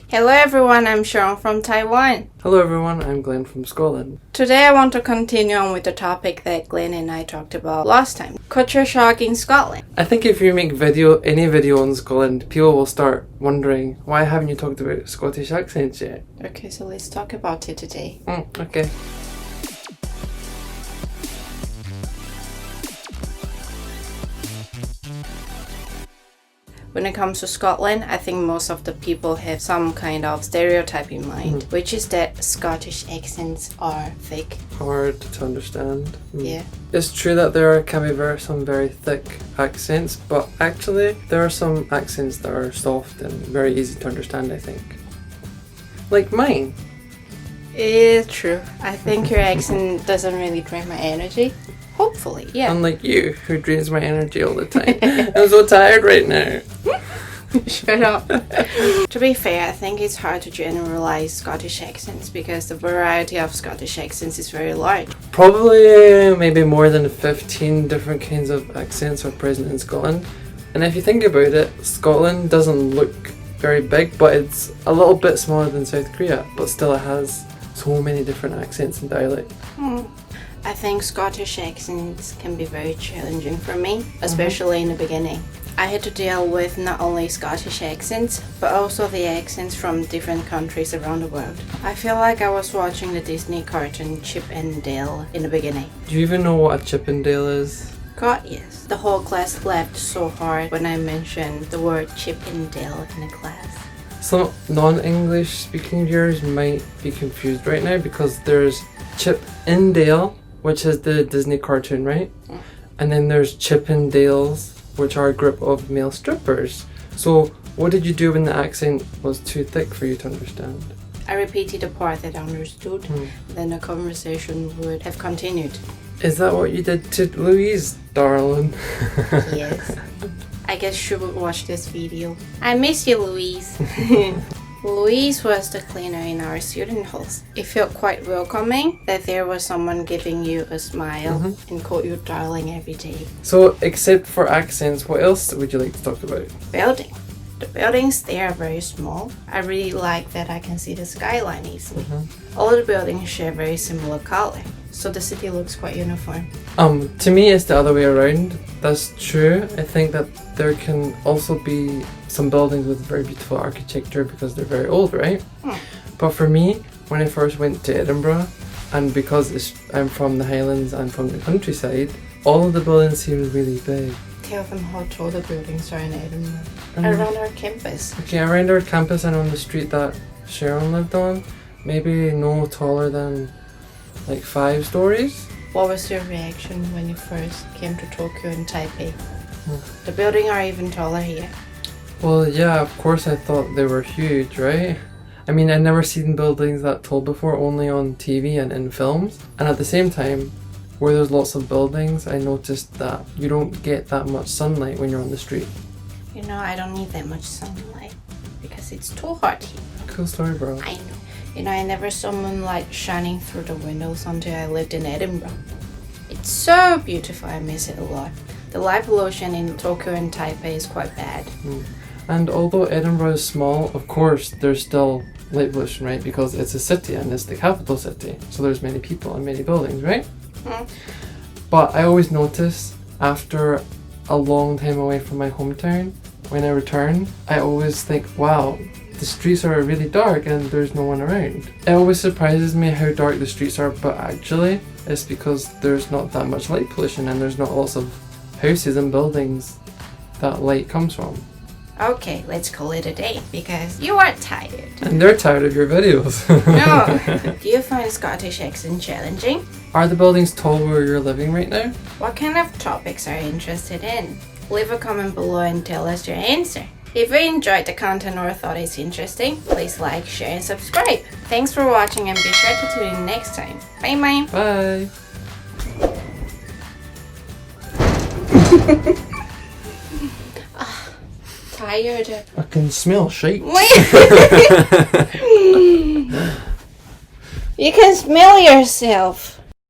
Hello everyone, I'm Shue-Rong from Taiwan. Hello everyone, I'm Glenn from Scotland. Today I want to continue on with the topic that Glenn and I talked about last time, culture shock in Scotland. I think if you make any video on Scotland, people will start wondering, why haven't you talked about Scottish accents yet? Okay, so let's talk about it today. Okay. When it comes to Scotland, I think most of the people have some kind of stereotype in mind, which is that Scottish accents are thick. Hard to understand. Yeah. It's true that there can be some very thick accents, but actually there are some accents that are soft and very easy to understand, I think. Like mine. It's true. I think your accent doesn't really drain my energy. Hopefully, yeah. Unlike you, who drains my energy all the time. I'm so tired right now. Shut up. To be fair, I think it's hard to generalize Scottish accents because the variety of Scottish accents is very large. Probably maybe more than 15 different kinds of accents are present in Scotland. And if you think about it, Scotland doesn't look very big, but it's a little bit smaller than South Korea, but still it has so many different accents and dialects. I think Scottish accents can be very challenging for me, especially in the beginning. I had to deal with not only Scottish accents, but also the accents from different countries around the world. I feel like I was watching the Disney cartoon Chip and Dale in the beginning. Do you even know what a Chip and Dale is? God, yes. The whole class laughed so hard when I mentioned the word Chip and Dale in the class. Some non-English speaking viewers might be confused right now because there's Chip and Dale, which is the Disney cartoon, right? And then there's Chip and Dales, which are a group of male strippers. So what did you do when the accent was too thick for you to understand? I repeated the part that I understood, then the conversation would have continued. Is that what you did to Louise, darling? Yes. I guess she would watch this video. I miss you, Louise. Louise was the cleaner in our student halls. It felt quite welcoming that there was someone giving you a smile and called you darling every day. So, except for accents, what else would you like to talk about? Building. The buildings there are very small. I really like that I can see the skyline easily. All the buildings share very similar color, so the city looks quite uniform. To me, it's the other way around. That's true. I think that there can also be some buildings with very beautiful architecture because they're very old, right? But for me, when I first went to Edinburgh, and because I'm from the Highlands and from the countryside, all of the buildings seemed really big. Tell them how tall the buildings are in Edinburgh. Around our campus. Okay, around our campus and on the street that Shue-Rong lived on, maybe no taller than like 5 stories. What was your reaction when you first came to Tokyo and Taipei? The buildings are even taller here. Well, yeah, of course I thought they were huge, right? I mean, I'd never seen buildings that tall before, only on TV and in films. And at the same time, where there's lots of buildings, I noticed that you don't get that much sunlight when you're on the street. You know, I don't need that much sunlight because it's too hot here. Cool story, bro. I know. You know, I never saw moonlight shining through the windows until I lived in Edinburgh. It's so beautiful, I miss it a lot. The light pollution in Tokyo and Taipei is quite bad. And although Edinburgh is small, of course, there's still light pollution, right? Because it's a city and it's the capital city. So there's many people and many buildings, right? But I always notice after a long time away from my hometown, when I return, I always think, wow, the streets are really dark and there's no one around. It always surprises me how dark the streets are, but actually it's because there's not that much light pollution and there's not lots of houses and buildings that light comes from. Okay, let's call it a day because you are tired. And they're tired of your videos. No. Do you find Scottish accent challenging? Are the buildings tall where you're living right now? What kind of topics are you interested in? Leave a comment below and tell us your answer. If you enjoyed the content or thought it's interesting, please like, share and subscribe. Thanks for watching and be sure to tune in next time. Bye bye. Bye. Tired. I can smell shit. You can smell yourself.